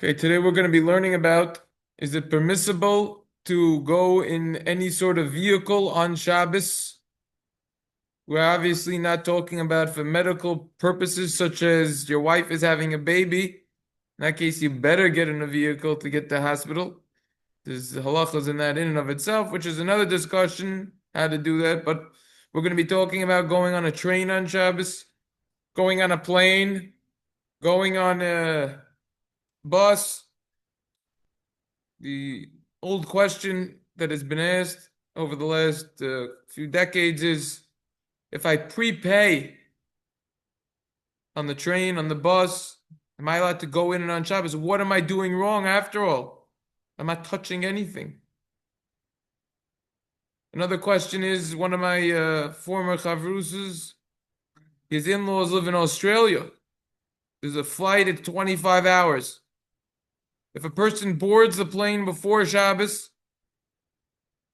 Okay, today we're going to be learning about, is it permissible to go in any sort of vehicle on Shabbos? We're obviously not talking about for medical purposes, such as your wife is having a baby. In that case, you better get in a vehicle to get to the hospital. There's halachas in that in and of itself, which is another discussion, how to do that. But we're going to be talking about going on a train on Shabbos, going on a plane, going on a bus. The old question that has been asked over the last few decades is, if I prepay on the train, on the bus, am I allowed to go in and on Shabbos? What am I doing wrong after all? I'm not touching anything. Another question is, one of my former chavrusas, his in-laws live in Australia. There's a flight at 25 hours. If a person boards the plane before Shabbos,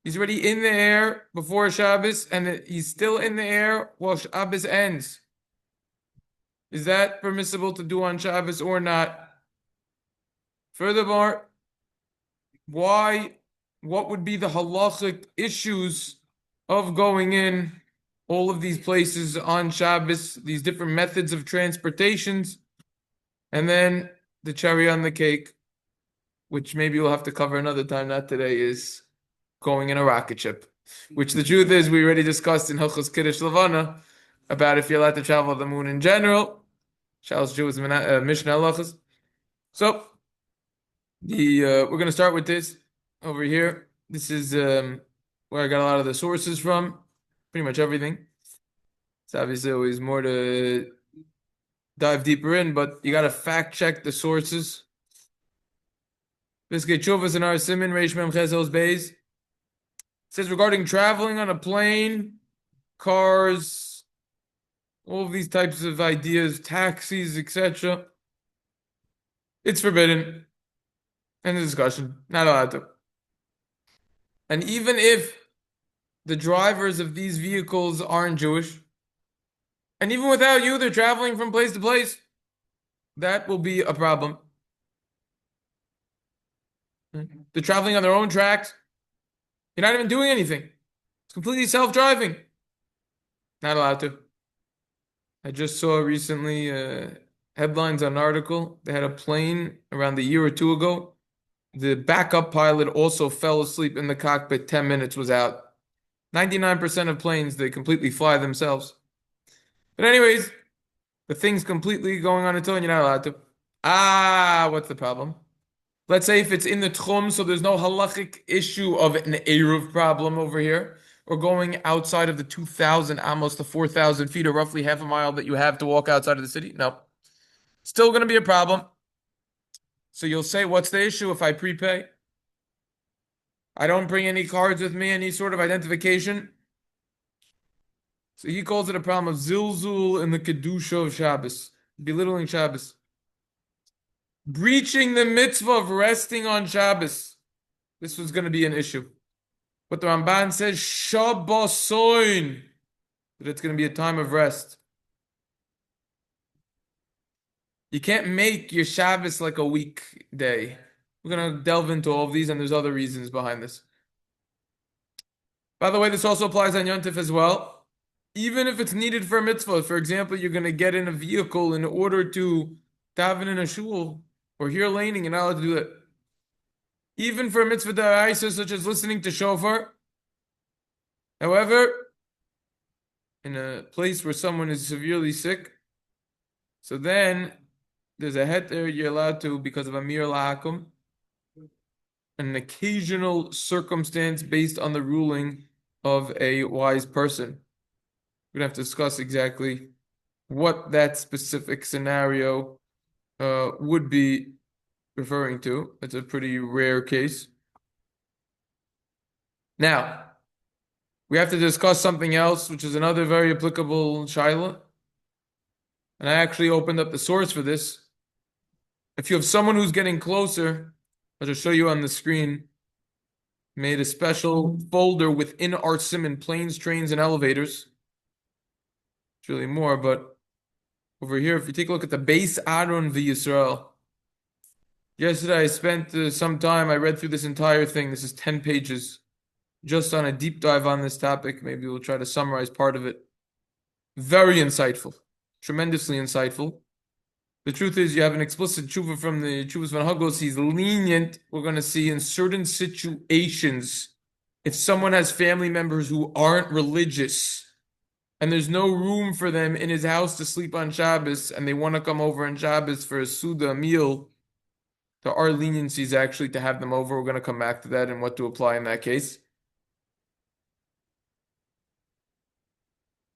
he's already in the air before Shabbos, and he's still in the air while Shabbos ends. Is that permissible to do on Shabbos or not? Furthermore, what would be the halachic issues of going in all of these places on Shabbos, these different methods of transportations, and then the cherry on the cake, which maybe we'll have to cover another time, not today, is going in a rocket ship. Which the truth is, we already discussed in Hilchos Kiddush Levana about if you're allowed to travel the moon in general. Charles Jew is Mishnah Halachas. So we're going to start with this over here. This is where I got a lot of the sources from, pretty much everything. It's obviously always more to dive deeper in, but you got to fact check the sources. This Chuvas in our Simon Reish Mem Chesos Beis says regarding traveling on a plane, cars, all of these types of ideas, taxis, etc. It's forbidden. End of discussion. Not allowed to. And even if the drivers of these vehicles aren't Jewish, and even without you, they're traveling from place to place, that will be a problem. They're traveling on their own tracks. You're not even doing anything. It's completely self-driving. Not allowed to. I just saw recently headlines on an article. They had a plane around a year or two ago. The backup pilot also fell asleep in the cockpit. 10 minutes was out. 99% of planes, they completely fly themselves. But anyways, the thing's completely going on its own. You're not allowed to. What's the problem? Let's say if it's in the techum, so there's no halachic issue of an Eruv problem over here, or going outside of the 2,000, almost the 4,000 feet, or roughly half a mile that you have to walk outside of the city. No. Still going to be a problem. So you'll say, what's the issue if I prepay? I don't bring any cards with me, any sort of identification. So he calls it a problem of zilzul in the kedusha of Shabbos, belittling Shabbos. Breaching the mitzvah of resting on Shabbos. This was going to be an issue. But the Ramban says, Shabbosoin, that it's going to be a time of rest. You can't make your Shabbos like a weekday. We're going to delve into all of these, and there's other reasons behind this. By the way, this also applies on Yom Tov as well. Even if it's needed for a mitzvah, for example, you're going to get in a vehicle in order to daven in a shul or hear laning, you're not allowed to do that. Even for a mitzvah d'oraisa, such as listening to shofar. However, in a place where someone is severely sick, so then there's a heter you're allowed to because of amir la'akum, an occasional circumstance based on the ruling of a wise person. We're going to have to discuss exactly what that specific scenario would be referring to. It's a pretty rare case. Now, we have to discuss something else, which is another very applicable shaila. And I actually opened up the source for this. If you have someone who's getting closer, I'll just show you on the screen. Made a special folder within our Simon, planes, trains, and elevators. It's really more, but over here, if you take a look at the base Aaron v'Yisrael, Yesterday I spent some time, I read through this entire thing. This is 10 pages, just on a deep dive on this topic. Maybe we'll try to summarize part of it. Very insightful, tremendously insightful. The truth is, you have an explicit tshuva from the Tshuvas Van Hagos. He's lenient. We're going to see in certain situations, if someone has family members who aren't religious, and there's no room for them in his house to sleep on Shabbos, and they want to come over on Shabbos for a Suda meal, there are leniencies actually to have them over. We're going to come back to that and what to apply in that case.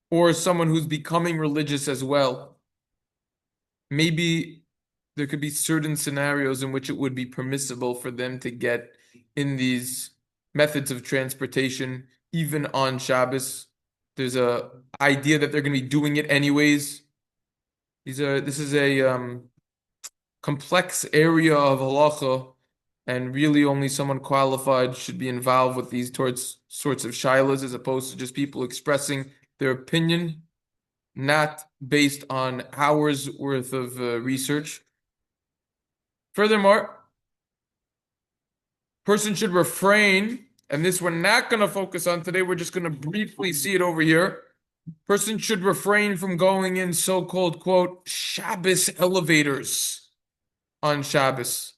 Or someone who's becoming religious as well. Maybe there could be certain scenarios in which it would be permissible for them to get in these methods of transportation, even on Shabbos. There's a idea that they're going to be doing it anyways. This is a complex area of halacha, and really only someone qualified should be involved with these sorts of shilas, as opposed to just people expressing their opinion, not based on hours worth of research. Furthermore, person should refrain, and this we're not going to focus on today, we're just going to briefly see it over here. Person should refrain from going in so-called, quote, Shabbos elevators on Shabbos.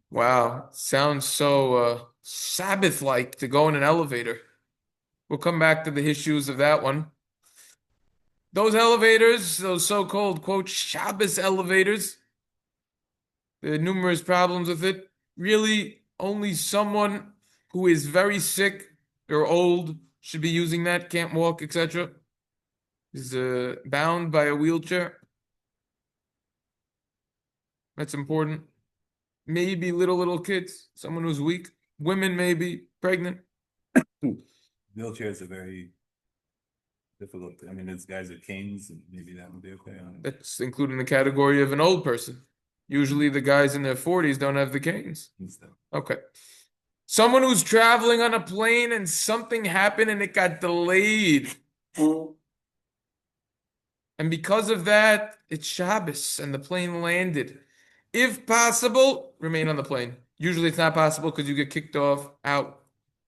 Wow, sounds so Sabbath-like to go in an elevator. We'll come back to the issues of that one. Those elevators, those so-called, quote, Shabbos elevators, there are numerous problems with it. Really, only someone who is very sick or old should be using that, can't walk, etc. Is bound by a wheelchair. That's important. Maybe little kids, someone who's weak, women maybe, pregnant. Wheelchairs are very difficult. I mean, there's guys with canes, and maybe that would be okay. That's including the category of an old person. Usually the guys in their 40s don't have the canes. Okay. Someone who's traveling on a plane and something happened and it got delayed. And because of that, it's Shabbos and the plane landed. If possible, remain on the plane. Usually it's not possible because you get kicked out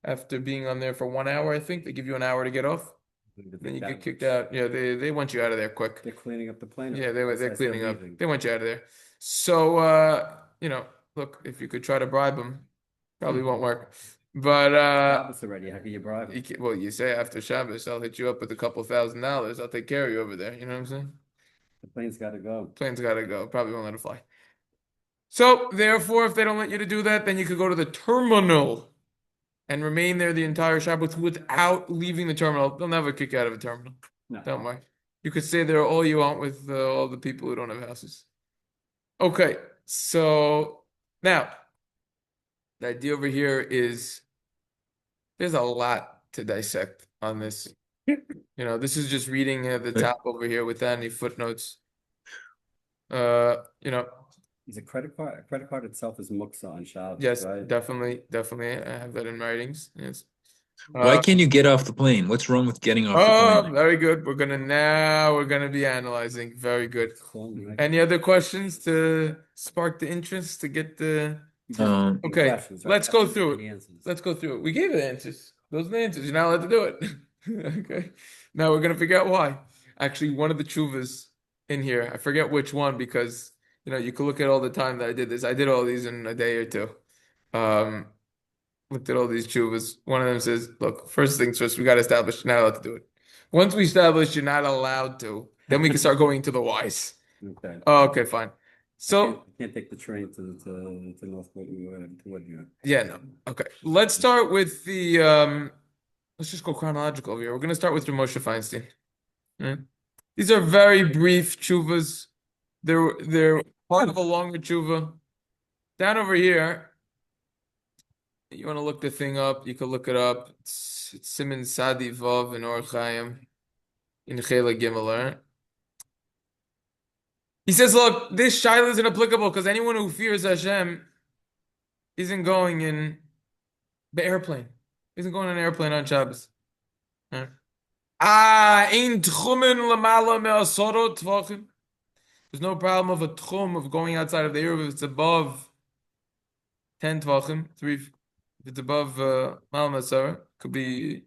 after being on there for 1 hour, I think. They give you an hour to get off. Then you get kicked out. Yeah, they want you out of there quick. They're cleaning up the plane. Yeah, they're cleaning up. They want you out of there. So, look, if you could try to bribe them, probably won't work. But Shabbos already. How can you bribe them? well, you say after Shabbos, I'll hit you up with a couple $1,000. I'll take care of you over there. You know what I'm saying? The plane's got to go. Plane's got to go. Probably won't let it fly. So, therefore, if they don't let you to do that, then you could go to the terminal and remain there the entire Shabbos without leaving the terminal. They'll never kick you out of a terminal. No. Don't worry. You could stay there all you want with all the people who don't have houses. Okay, so now the idea over here is there's a lot to dissect on this. This is just reading at the top over here without any footnotes. Is a credit card? A credit card itself is muksa on Shabbos. Yes, right? definitely. I have that in writings. Yes. Why can't you get off the plane? What's wrong with getting off the plane? Very good. We're gonna be analyzing. Very good. Any other questions to spark the interest to get the okay, Questions, right? let's go That's through the it. answers. Let's go through it. We gave the answers. Those are the answers. You're not allowed to do it. Okay. Now we're gonna figure out why. Actually, one of the chuvas in here, I forget which one because you can look at all the time that I did this. I did all these in a day or two. Looked at all these chuvas. One of them says, look, first things first, we got to establish you're not allowed to do it. Once we establish you're not allowed to, then we can start going to the whys. Okay. Oh, okay, fine. So, You can't take the train to North Point to what you. yeah, no. Okay. Let's start with the let's just go chronological over here. We're gonna start with Rabbi Moshe Feinstein. Right? These are very brief chuvas. They're part of a longer chuva. Down over here, you want to look the thing up, you can look it up. It's Siman Sadi Vav in Or Chaim in Chela Gimel. Right? He says, look, this shaila isn't applicable because anyone who fears Hashem isn't going in the airplane. Isn't going on an airplane on Shabbos. Right? Ein tchumen lamala me'asoro tvachim. There's no problem of a tchum of going outside of the area if it's above 10 tvachim, three. If it's above Malmasar, could be,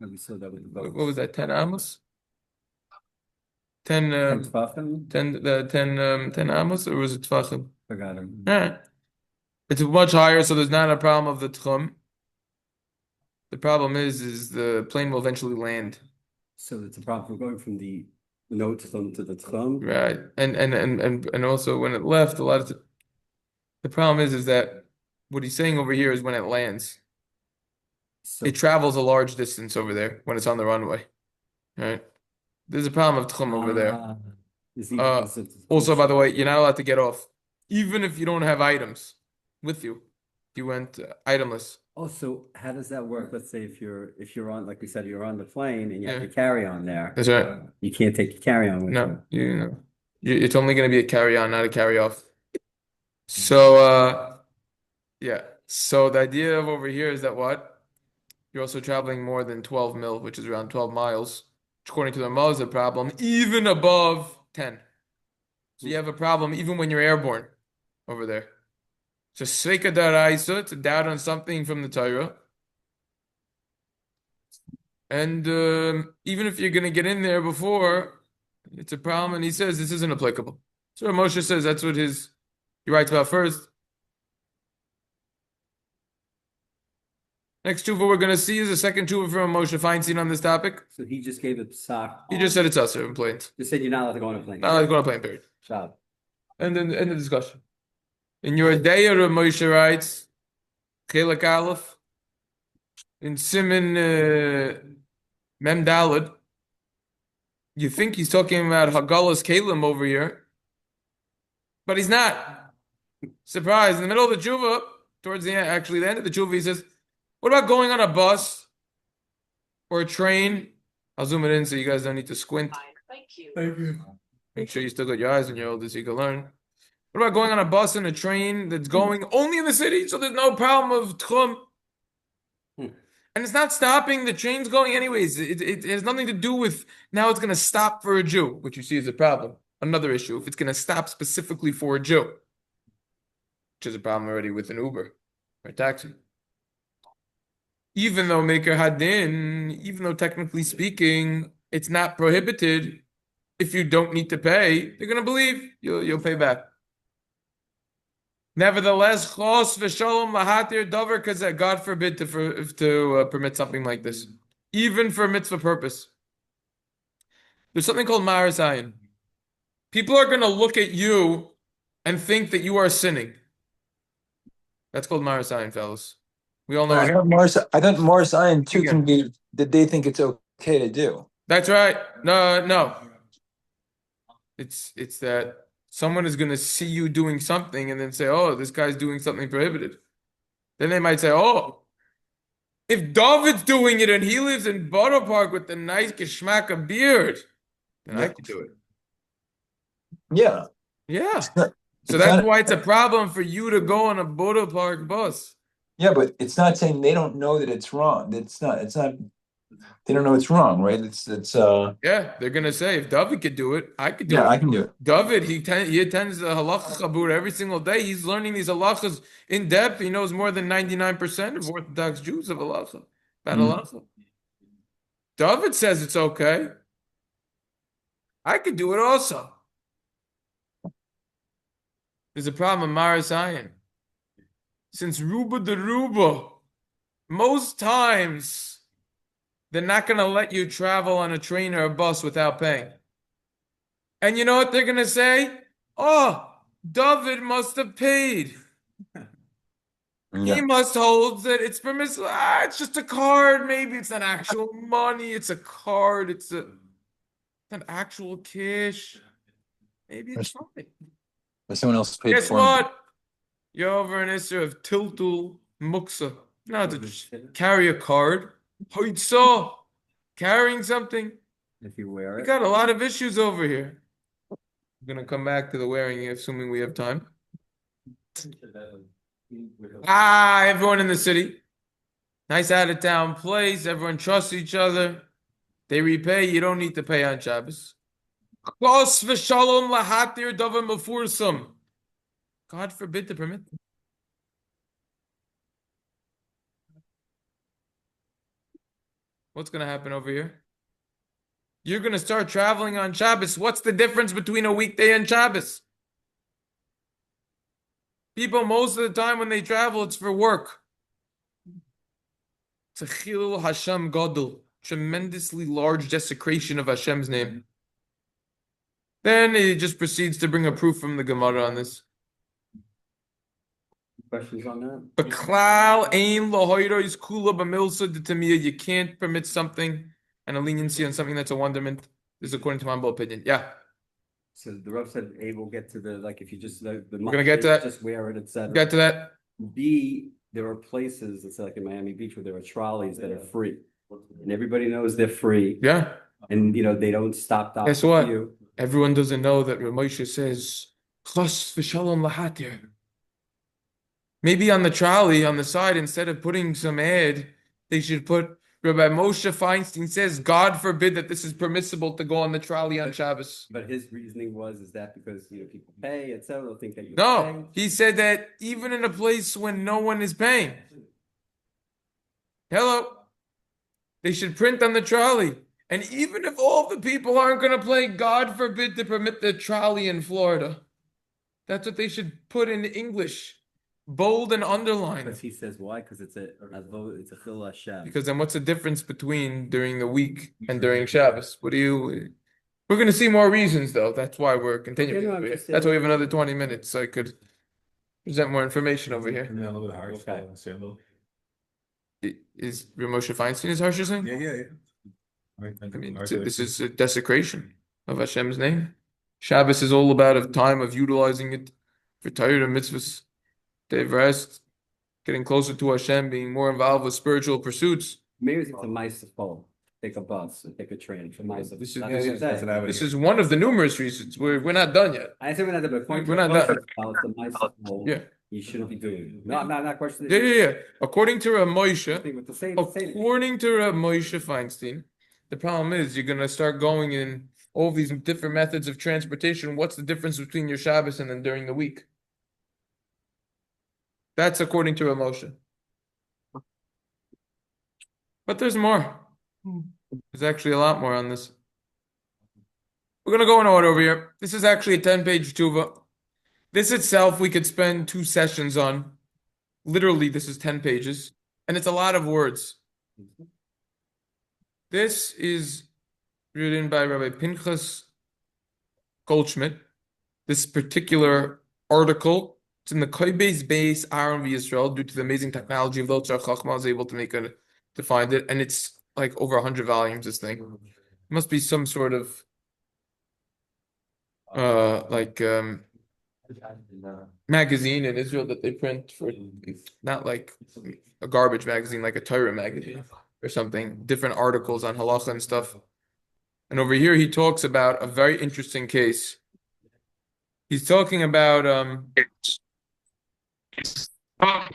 We saw that with the what boats. was that, 10 amos? 10, 10 tefachim? 10 amos, or was it tvachim? Forgot him. Yeah. It's much higher, so there's not a problem of the techum. The problem is the plane will eventually land. So it's a problem. We're going from the no techum to the techum. Right. And also when it left, a lot of the problem is that what he's saying over here is when it lands, So it travels a large distance over there when it's on the runway. Right? There's a problem of techum over there. is he, Also, by the way, you're not allowed to get off, even if you don't have items with you. You went itemless. also, how does that work? Let's say if you're on, like we said, you're on the plane and you have Yeah. your carry-on there. That's right. You can't take your carry-on with No, you. it's only going to be a carry-on, not a carry-off. So, yeah. So the idea of over here is that what? You're also traveling more than 12 mil, which is around 12 miles, which according to the Rambam is a problem, even above 10. So you have a problem even when you're airborne over there. Just Seika Daraisa, to doubt on something from the Torah. And even if you're going to get in there before, it's a problem. And he says this isn't applicable. So Rabbi Moshe says that's what he writes about first. Next tshuva we're going to see is the second tshuva from Rabbi Moshe Feinstein on this topic. So he just gave it psak. He just said it's usher in planes. Just said you're not allowed to go on a plane. Not allowed to go on a plane, period. Shab. And then end the discussion. In your day, Rabbi Moshe writes, Chelak Aleph, in Siman Mem Daled, you think he's talking about Hagalas Kalim over here, but he's not. Surprise! In the middle of the tshuva, towards the end, actually the end of the tshuva, he says, "What about going on a bus or a train?" I'll zoom it in so you guys don't need to squint. Thank you. Thank you. Make sure you still got your eyes when you're older so you can learn. What about going on a bus and a train that's going only in the city, so there's no problem of techum? And it's not stopping, the train's going anyways. It has nothing to do with now it's going to stop for a Jew, which you see is a problem. Another issue, if it's going to stop specifically for a Jew, which is a problem already with an Uber or a taxi. Even though Maker Hadin, even though technically speaking, it's not prohibited, if you don't need to pay, they're going to believe you'll pay back. Nevertheless, chos v'shalom lahatir davar kazeh. God forbid to permit something like this, even for mitzvah purpose. There's something called maris ayin. People are going to look at you and think that you are sinning. That's called maris ayin, fellas. We all know. I thought Morris Iron too can be that they think it's okay to do. That's right. No. It's that someone is going to see you doing something and then say, "Oh, this guy's doing something prohibited." Then they might say, "Oh, if David's doing it and he lives in Borough Park with the nice geschmack beard, then I could do it." Yeah. Yeah. It's not- So it's that's not- why it's a problem for you to go on a Borough Park bus. Yeah, but it's not saying they don't know that it's wrong. It's not they don't know it's wrong, right? It's Yeah, they're gonna say if David could do it, I could do it. I can do it. David, he attends the halacha chabur every single day. He's learning these halachas in depth. He knows more than 99% of Orthodox Jews of halacha. About halacha. David says it's okay. I could do it also. There's a problem in Maris Ayin. Since Ruba de Ruba, most times they're not going to let you travel on a train or a bus without paying. And you know what they're going to say? Oh, David must have paid. Yeah. He must hold that it's permissible. It's just a card. Maybe it's not actual money. It's a card. It's an actual cash. Maybe it's fine. But someone else paid Guess for what? You're over an issue of tiltul muksa. Not to just carry a card. Hoitza. Carrying something. If you wear We it. got a lot of issues over here. We're gonna come back to the wearing, assuming we have time. Everyone in the city. Nice out of town place. Everyone trusts each other. They repay. You don't need to pay on Shabbos. Chos v'shalom lahatir davar mefursam. God forbid to permit them. What's gonna happen over here? You're gonna start traveling on Shabbos. What's the difference between a weekday and Shabbos? People, most of the time when they travel, it's for work. It's a chilul Hashem gadol, tremendously large desecration of Hashem's name. Then he just proceeds to bring a proof from the Gemara on this. Questions on that? But klal ein lahoiros kula b'milsa d'tamiyah. You can't permit something and a leniency on something that's a wonderment. This is according to my humble opinion. Yeah, So the Rav said, A, we'll get to the, like, if you just, the. We're gonna get to that. Just wear it, etc. got to that. B, there are places, it's like in Miami Beach, where there are trolleys that are free. And everybody knows they're free, Yeah. and, they don't stop. Guess what? You. Everyone doesn't know that Rabbi Moshe says, "Chas v'shalom lahatir." Maybe on the trolley on the side, instead of putting some ad, they should put Rabbi Moshe Feinstein says, "God forbid that this is permissible to go on the trolley on Shabbos." But his reasoning is that because, people pay, etc., they'll think that you No, pay. he said that even in a place when no one is paying. Hello. They should print on the trolley. And even if all the people aren't going to play, God forbid to permit the trolley in Florida. That's what they should put in English. Bold and underlined. Because he says why? Because it's a chil Hashem. Because then what's the difference between during the week and during Shabbos? We're going to see more reasons, though. That's why we're continuing. Yeah, no, I'm just That's why we saying. have another 20 minutes, so I could present more information over here. Yeah, a little bit harsh. Okay. Say a little. Is Rabbi Moshe Feinstein as harsh as saying? Yeah. Right, I mean, this is a desecration of Hashem's name. Shabbos is all about a time of utilizing it for Torah and mitzvahs, day of rest, getting closer to Hashem, being more involved with spiritual pursuits. Maybe it's a nice phone. Take a bus or take a train for nice. This is- that's what I would This hear. is one of the numerous reasons. We're not done yet. I said we're not done, but We're not done. It's a nice phone. Yeah. You shouldn't be doing it. Not questioning. Yeah. According to Rabbi Moshe, With the same. according to Rabbi Moshe Feinstein, the problem is you're gonna start going in all these different methods of transportation. What's the difference between your Shabbos and then during the week? That's according to Rabbi Moshe. But there's more. There's actually a lot more on this. We're gonna go in order over here. This is actually a 10-page tuva. This itself we could spend 2 sessions on. Literally, this is 10 pages, and it's a lot of words. This is written by Rabbi Pinchas Goldschmidt. This particular article, it's in the Koibe's base Aaron Yisrael. Due to the amazing technology of Lotzar Chachma, I was able to find it, and it's like over 100 volumes. This thing it must be some sort of magazine in Israel that they print for, not like a garbage magazine, like a Torah magazine or something, different articles on halacha and stuff. And over here he talks about a very interesting case. He's talking about a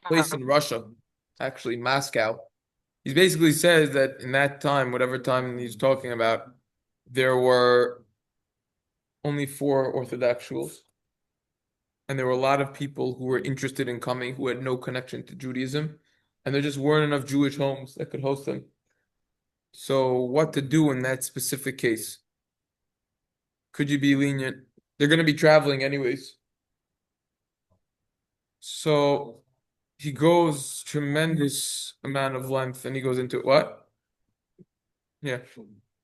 place in Russia, actually Moscow. He basically says that in that time, whatever time he's talking about, there were only 4 Orthodox schools. And there were a lot of people who were interested in coming who had no connection to Judaism. And there just weren't enough Jewish homes that could host them. So what to do in that specific case? Could you be lenient? They're going to be traveling anyways. So he goes tremendous amount of length and he goes into what? Yeah.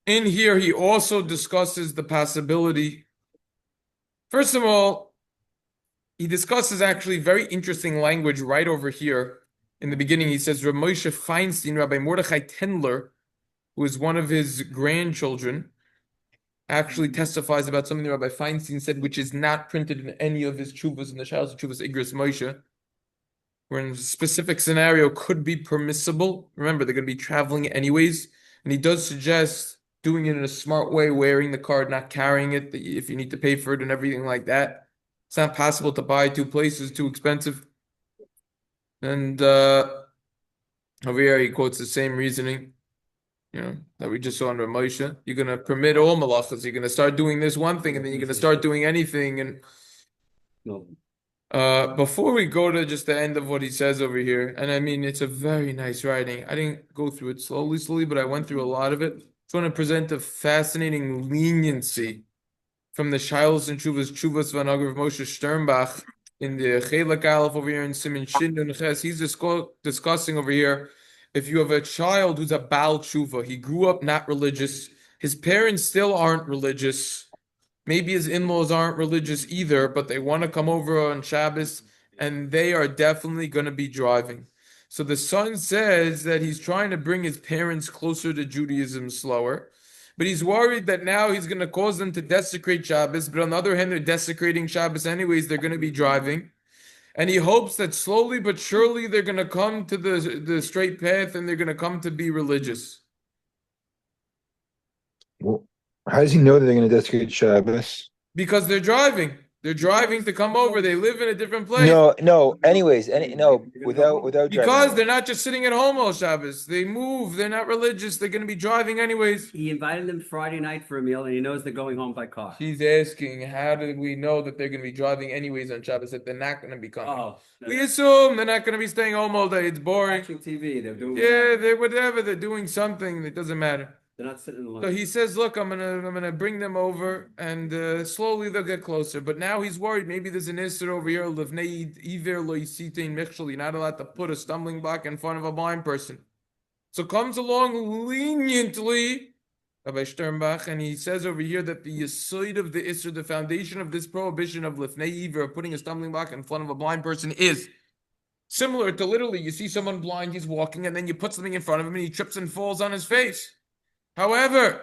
In here, he also discusses the possibility. First of all, he discusses actually very interesting language right over here. In the beginning, he says, Rabbi Moshe Feinstein, Rabbi Mordechai Tendler, who is one of his grandchildren, actually testifies about something that Rabbi Feinstein said, which is not printed in any of his chuvas in the Shabbos Chuvas Igros Moshe, where in a specific scenario could be permissible. Remember, they're going to be traveling anyways. And he does suggest doing it in a smart way, wearing the card, not carrying it, if you need to pay for it and everything like that. It's not possible to buy 2 places, too expensive. And over here, he quotes the same reasoning, that we just saw under Moshe. You're going to permit all malachas. You're going to start doing this one thing, and then you're going to start doing anything. And No. Before we go to just the end of what he says over here, and I mean, it's a very nice writing. I didn't go through it slowly, but I went through a lot of it. I want to present a fascinating leniency from the Shilos and Chuvas Van Rabbi Moshe Sternbach in the Chelak Aleph over here in Siman Shin Nun Ches. He's discussing over here if you have a child who's a Baal Tshuva, he grew up not religious, his parents still aren't religious. Maybe his in-laws aren't religious either, but they want to come over on Shabbos, and they are definitely going to be driving. So the son says that he's trying to bring his parents closer to Judaism slower, but he's worried that now he's going to cause them to desecrate Shabbos. But on the other hand, they're desecrating Shabbos anyways. They're going to be driving, and he hopes that slowly but surely they're going to come to the straight path and they're going to come to be religious. Well, how does he know that they're going to desecrate Shabbos? Because they're driving. They're driving to come over. They live in a different place. No. Anyways, without Because driving. they're not just sitting at home all Shabbos. They move. They're not religious. They're going to be driving anyways. He invited them Friday night for a meal, and he knows they're going home by car. He's asking, how do we know that they're going to be driving anyways on Shabbos, that they're not going to be coming? Oh, We assume they're not going to be staying home all day. It's boring. watching TV. They're doing. Yeah, they're whatever. They're doing something. It doesn't matter. They're not sitting alone. So he says, "Look, I'm gonna bring them over, and slowly they'll get closer." But now he's worried. Maybe there's an isser over here. You're not allowed to put a stumbling block in front of a blind person. So comes along leniently, Rabbi Sternbach, and he says over here that the yesod of the isser, the foundation of this prohibition of lifnei iver, putting a stumbling block in front of a blind person, is similar to literally you see someone blind, he's walking, and then you put something in front of him, and he trips and falls on his face. However,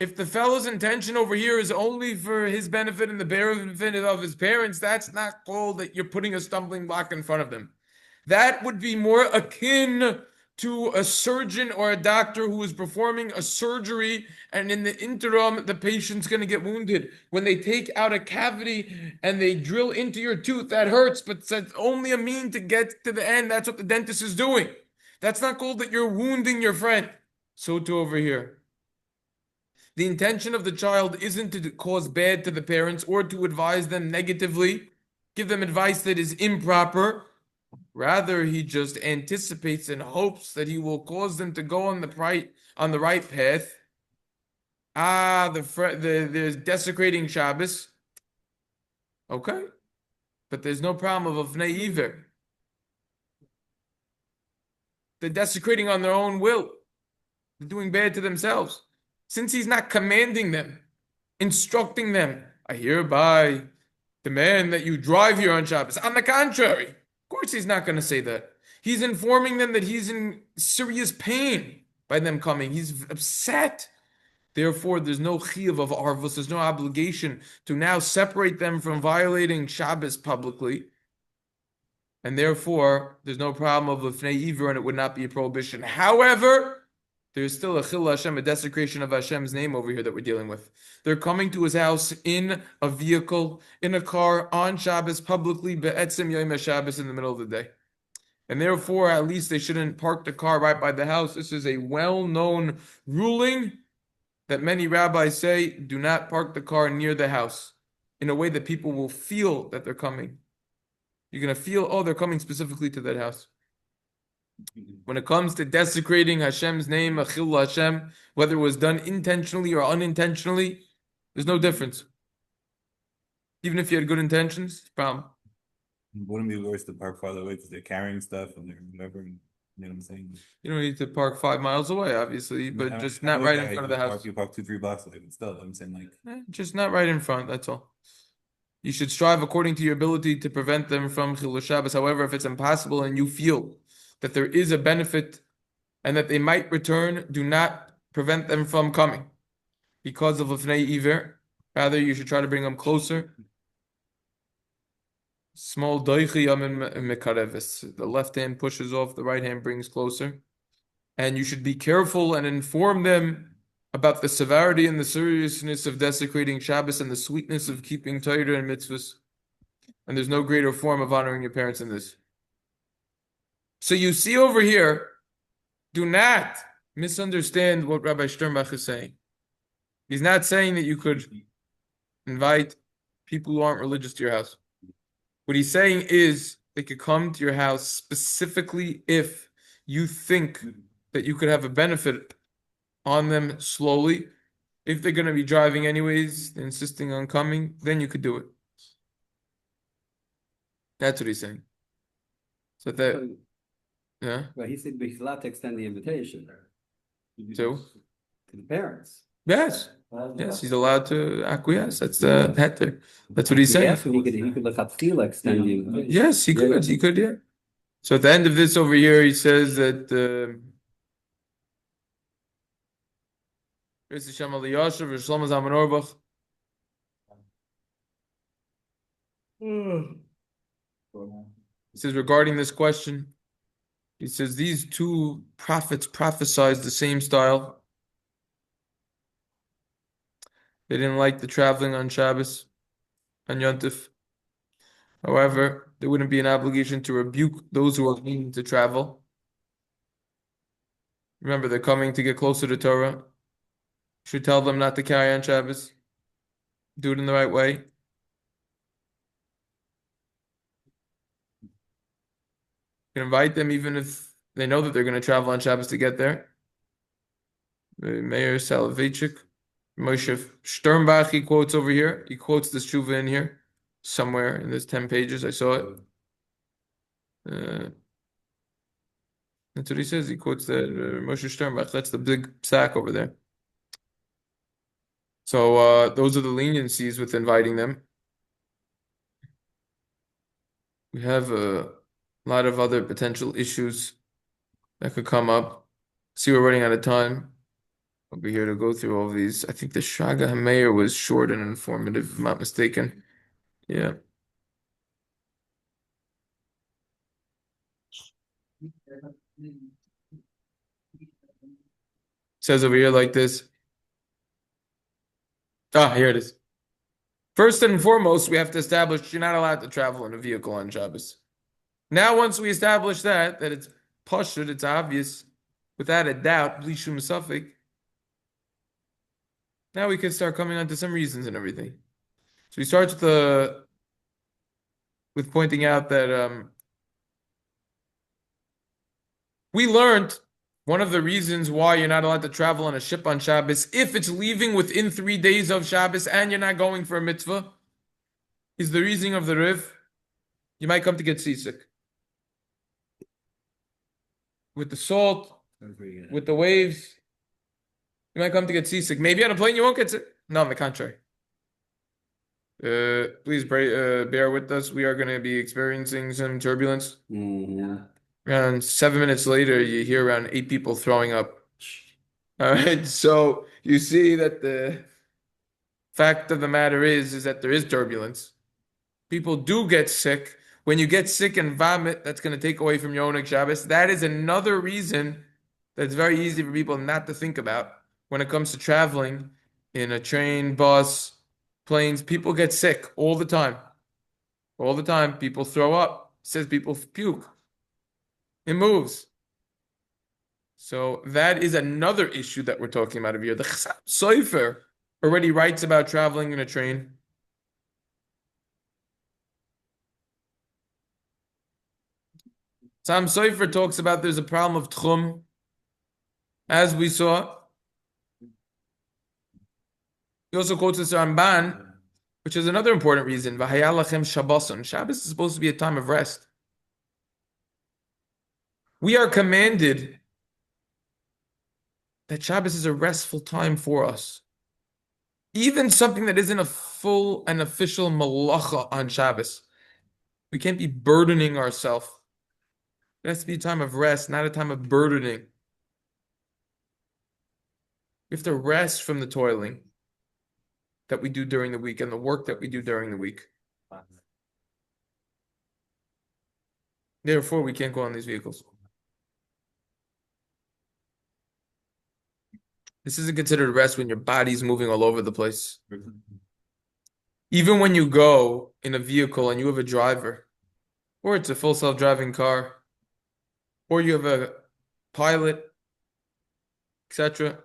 if the fellow's intention over here is only for his benefit and the benefit of his parents, that's not called that you're putting a stumbling block in front of them. That would be more akin to a surgeon or a doctor who is performing a surgery, and in the interim, the patient's going to get wounded. When they take out a cavity and they drill into your tooth, that hurts, but it's only a mean to get to the end. That's what the dentist is doing. That's not called that you're wounding your friend. So too over here. The intention of the child isn't to cause bad to the parents or to advise them negatively, give them advice that is improper. Rather, he just anticipates and hopes that he will cause them to go on the right path. There's desecrating Shabbos. Okay, but there's no problem of Avnei Iver. They're desecrating on their own will. They're doing bad to themselves. Since he's not commanding them, instructing them, I hereby demand that you drive here on Shabbos. On the contrary, of course he's not going to say that. He's informing them that he's in serious pain by them coming. He's upset. Therefore, there's no chiyuv of arvus. There's no obligation to now separate them from violating Shabbos publicly. And therefore, there's no problem of lifnei iver, and it would not be a prohibition. However, there's still a chil Hashem, a desecration of Hashem's name over here that we're dealing with. They're coming to his house in a vehicle, in a car, on Shabbos, publicly, be'etzim yom HaShabbos, in the middle of the day. And therefore, at least they shouldn't park the car right by the house. This is a well-known ruling that many rabbis say, do not park the car near the house, in a way that people will feel that they're coming. You're going to feel, oh, they're coming specifically to that house. When it comes to desecrating Hashem's name, Achil Hashem, whether it was done intentionally or unintentionally, there's no difference. Even if you had good intentions, it's a problem. Wouldn't it be worse to park farther away because they're carrying stuff and they're whatever? You know what I'm saying? You don't need to park 5 miles away, obviously, but just not right in front of the house. You park 2-3 blocks away, but still, I'm saying Just not right in front, that's all. You should strive according to your ability to prevent them from Chilul Shabbos. However, if it's impossible and you feel that there is a benefit and that they might return, do not prevent them from coming because of Lifnei Iver. Rather, you should try to bring them closer. Small doichi yamin mekarevis. The left hand pushes off, the right hand brings closer. And you should be careful and inform them about the severity and the seriousness of desecrating Shabbos and the sweetness of keeping Torah and mitzvahs. And there's no greater form of honoring your parents than this. So you see over here, do not misunderstand what Rabbi Sternbach is saying. He's not saying that you could invite people who aren't religious to your house. What he's saying is they could come to your house specifically if you think that you could have a benefit on them slowly. If they're going to be driving anyways, insisting on coming, then you could do it. That's what he's saying. So that, yeah, Well, he said he's allowed to extend the invitation so, to the parents. yes, yes, he's allowed to acquiesce. That's the heter. That's what he's saying. Yes, he could let Chatchila extend the invitation. Yes, he could. He could, yeah. So at the end of this over here, he says that he says regarding this question, he says these two prophets prophesied the same style. They didn't like the traveling on Shabbos, on Yontif. However, there wouldn't be an obligation to rebuke those who are needing to travel. Remember, they're coming to get closer to Torah. You should tell them not to carry on Shabbos. Do it in the right way. You can invite them even if they know that they're going to travel on Shabbos to get there. Mayor Soloveitchik, Moshe Sternbach, he quotes over here. He quotes this tshuva in here, somewhere in this 10 pages. I saw it. That's what he says. He quotes that Moshe Sternbach. That's the big sack over there. So those are the leniencies with inviting them. We have a lot of other potential issues that could come up. See, we're running out of time. I'll be here to go through all of these. I think the Shaga HaMeir was short and informative, if I'm not mistaken. Yeah. Says over here like this. Here it is. First and foremost, we have to establish you're not allowed to travel in a vehicle on Shabbos. Now, once we establish that it's pashut, it's obvious, without a doubt, bli shum safek, now we can start coming on to some reasons and everything. So he starts with pointing out that we learned one of the reasons why you're not allowed to travel on a ship on Shabbos, if it's leaving within 3 days of Shabbos and you're not going for a mitzvah, is the reasoning of the Riv. You might come to get seasick. With the salt, with the waves, you might come to get seasick. Maybe on a plane you won't get sick. No, on the contrary. Please bear with us. We are going to be experiencing some turbulence. Around 7 minutes later, you hear around 8 people throwing up. All right, so you see that the fact of the matter is that there is turbulence. People do get sick. When you get sick and vomit, that's going to take away from your oneg Shabbos. That is another reason that's very easy for people not to think about when it comes to traveling in a train, bus, planes. People get sick all the time. All the time, people throw up. It says people puke. It moves. So that is another issue that we're talking about over here. The Chasam Sofer already writes about traveling in a train. Chasam Sofer talks about there's a problem of techum, as we saw. He also quotes this Ramban, which is another important reason. V'hayalachem Shabboson. Shabbos is supposed to be a time of rest. We are commanded that Shabbos is a restful time for us. Even something that isn't a full and official malacha on Shabbos. We can't be burdening ourselves. It has to be a time of rest, not a time of burdening. We have to rest from the toiling that we do during the week and the work that we do during the week. Therefore, we can't go on these vehicles. This isn't considered rest when your body's moving all over the place. Even when you go in a vehicle and you have a driver, or it's a full self-driving car, or you have a pilot, etc.,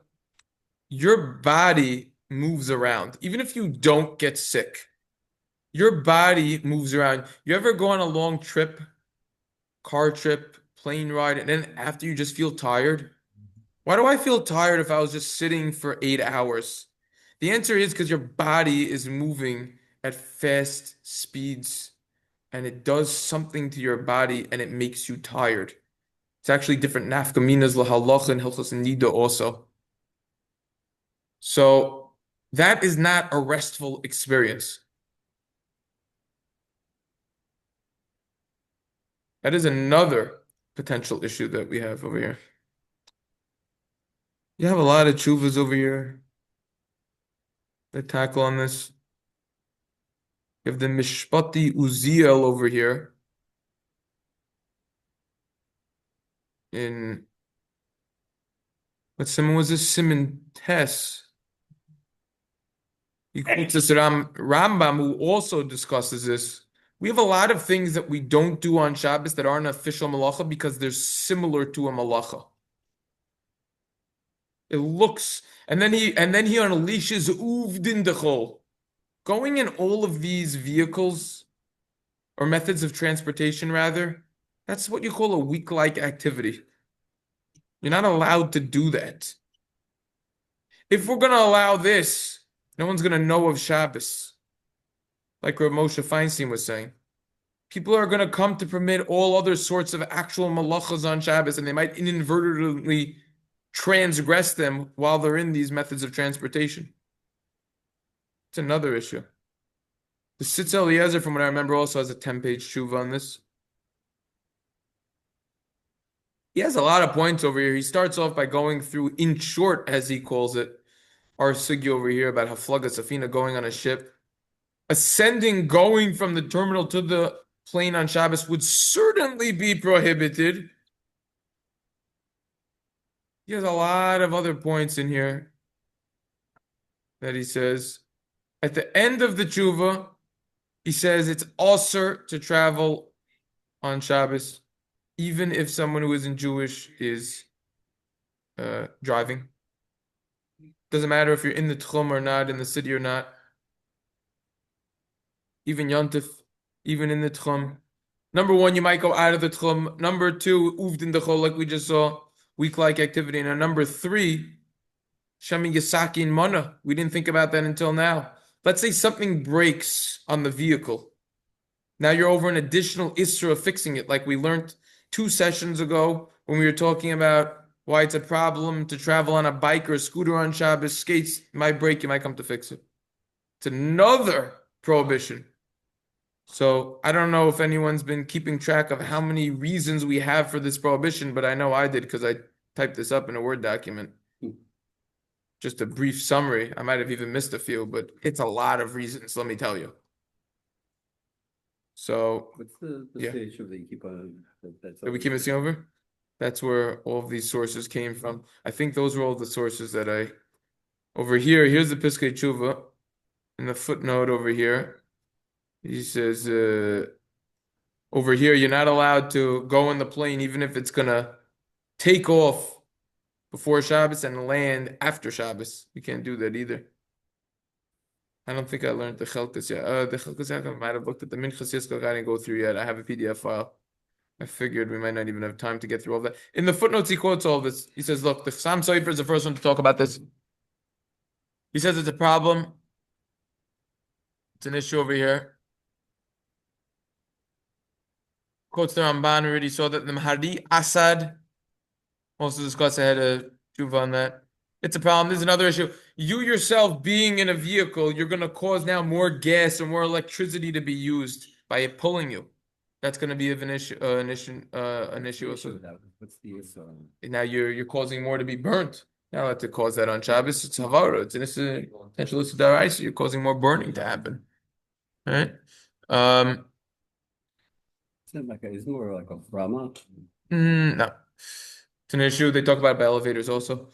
your body moves around. Even if you don't get sick, Your body moves around. You ever go on a long trip, car trip, plane ride, and then after you just feel tired? Why do I feel tired if I was just sitting for 8 hours? The answer is because your body is moving at fast speeds and it does something to your body and it makes you tired. It's actually different nafkaminas lahalacha and hilchos nida also. So that is not a restful experience. That is another potential issue that we have over here. You have a lot of chuvas over here that tackle on this. You have the Mishpati Uziel over here in what Simon was this? Simon Tess. He quotes this Rambam, who also discusses this. We have a lot of things that we don't do on Shabbos that aren't official malacha because they're similar to a malacha. It looks, and then he unleashes Uvden dechol. Going in all of these vehicles or methods of transportation, rather, that's what you call a week-like activity. You're not allowed to do that. If we're going to allow this, no one's going to know of Shabbos. Like Rabbi Moshe Feinstein was saying. People are going to come to permit all other sorts of actual malachas on Shabbos, and they might inadvertently transgress them while they're in these methods of transportation. It's another issue. The Sitz Eliezer, from what I remember, also has a 10-page tshuva on this. He has a lot of points over here. He starts off by going through, in short, as he calls it, our sugya over here about Haflaga Safina going on a ship. Ascending, going from the terminal to the plane on Shabbos would certainly be prohibited. He has a lot of other points in here that he says. At the end of the tshuva, he says it's also to travel on Shabbos, even if someone who isn't Jewish is driving. Doesn't matter if you're in the techum or not, in the city or not. Even Yontif, even in the techum. Number one, you might go out of the techum. Number two, Uvden dechol, like we just saw, week-like activity. And number three, Shami Yasaki and Mana. We didn't think about that until now. Let's say something breaks on the vehicle. Now you're over an additional isra of fixing it, like we learned 2 sessions ago when we were talking about why it's a problem to travel on a bike or a scooter on Shabbos. Skates might break, you might come to fix it. It's another prohibition. So I don't know if anyone's been keeping track of how many reasons we have for this prohibition, but I know I did because I typed this up in a Word document. Just a brief summary. I might have even missed a few, but it's a lot of reasons, let me tell you. So What's the Yeah. stage of that you keep on? that we keep missing over? That's where all of these sources came from. I think those were all the sources that over here, here's the Piskei Tshuva in the footnote over here. He says, over here, you're not allowed to go in the plane even if it's gonna take off before Shabbos and land after Shabbos. You can't do that either. I don't think I learned the Chelkas yet. The Chelkas I might have looked at the Minchas Yiskel. I didn't go through yet. I have a PDF file. I figured we might not even have time to get through all that. In the footnotes, he quotes all this. He says, look, the Sam Sofer is the first one to talk about this. He says it's a problem. It's an issue over here. Quotes the Ramban, we already saw that the Mahdi Asad also discussed. I had a tshuva on that. It's a problem. There's another issue. You yourself being in a vehicle, you're going to cause now more gas or more electricity to be used by it pulling you. That's going to be an issue. An issue also. What's the issue? Now you're causing more to be burnt. Now not to cause that on Shabbos. It's havara. It's an potential issue. You're causing more burning to happen. All right. It's more like a Brahma. No. It's an issue. They talk about it by elevators also.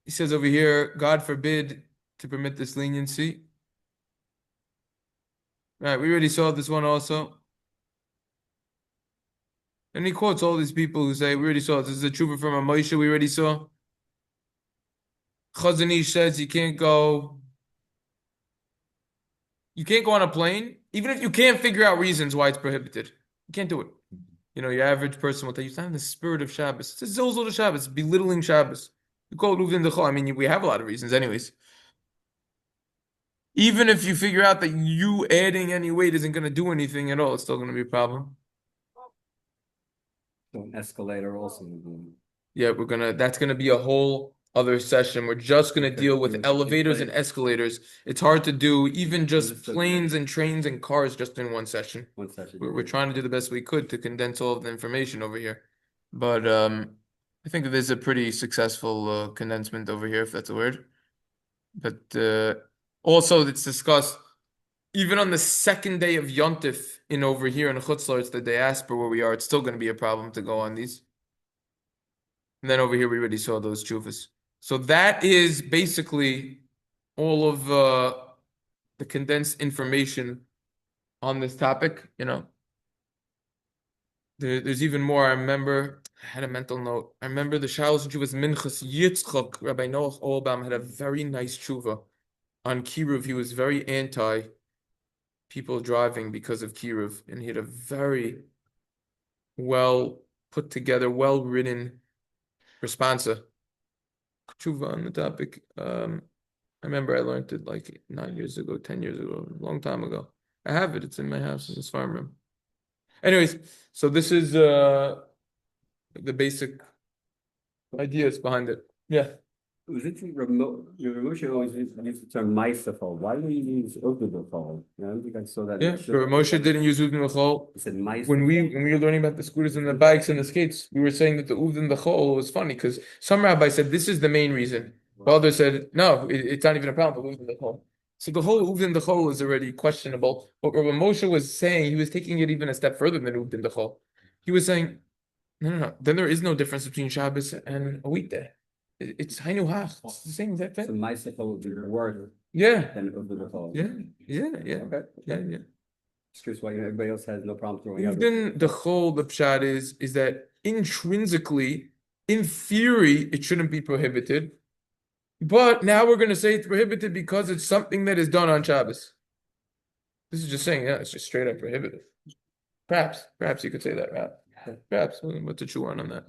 He says over here, God forbid to permit this leniency. Right, we already saw this one also. And he quotes all these people who say, we already saw this is a tshuva from a Moshe we already saw. Chazon Ish says you can't go You can't go on a plane, even if you can't figure out reasons why it's prohibited. You can't do it. You know, your average person will tell you, it's not in the spirit of Shabbos. It's a zilzul to Shabbos, belittling Shabbos. You call it Uvden dechol. I mean, we have a lot of reasons anyways. Even if you figure out that you adding any weight isn't going to do anything at all, it's still going to be a problem. So an escalator also. Yeah, that's gonna be a whole other session. We're just gonna deal with elevators and escalators. It's hard to do even just planes and trains and cars just in one session. One session. We're trying to do the best we could to condense all of the information over here. But I think that there's a pretty successful condensement over here, if that's a word. But also it's discussed even on the second day of Yontif in over here in Chutzlar, it's the diaspora where we are, it's still gonna be a problem to go on these. And then over here, we already saw those chuvas. So that is basically all of the condensed information on this topic. You know, there's even more. I remember, I had a mental note. I remember the Shalos and Chuvas Minchas Yitzchak, Rabbi Noach Olbam had a very nice chuva on Kiruv. He was very anti people driving because of Kiruv, and he had a very well put together, well written responsa tshuva on the topic. I remember I learned it like 9 years ago, 10 years ago, a long time ago. I have it. It's in my house. It's a farm room. Anyways, so this is the basic ideas behind it. Yeah. Was it remote? Your Moshe always used the term "meisafol." Why do you use "uvden"? I don't think I saw that. Yeah, Rabbi Moshe didn't use Uvden dechol. He said "meisafol." When we were learning about the scooters and the bikes and the skates, we were saying that the Uvden dechol was funny because some rabbi said this is the main reason. The other said no, it's not even a problem. The Uvden dechol. So the whole Uvden dechol is already questionable. What Rabbi Moshe was saying, he was taking it even a step further than Uvden dechol. He was saying, no. Then there is no difference between Shabbos and a weekday. It's hainu hach. It's the same exact So thing. "meisafol" would be worse Yeah. than "uvden". Yeah. Okay. Yeah. Just curious why everybody else has no problem throwing out. Uvden dechol, the pshat is that intrinsically, in theory, it shouldn't be prohibited. But now we're going to say it's prohibited because it's something that is done on Shabbos. This is just saying, yeah, it's just straight up prohibited. Perhaps you could say that, right? Perhaps. What's the chew on that?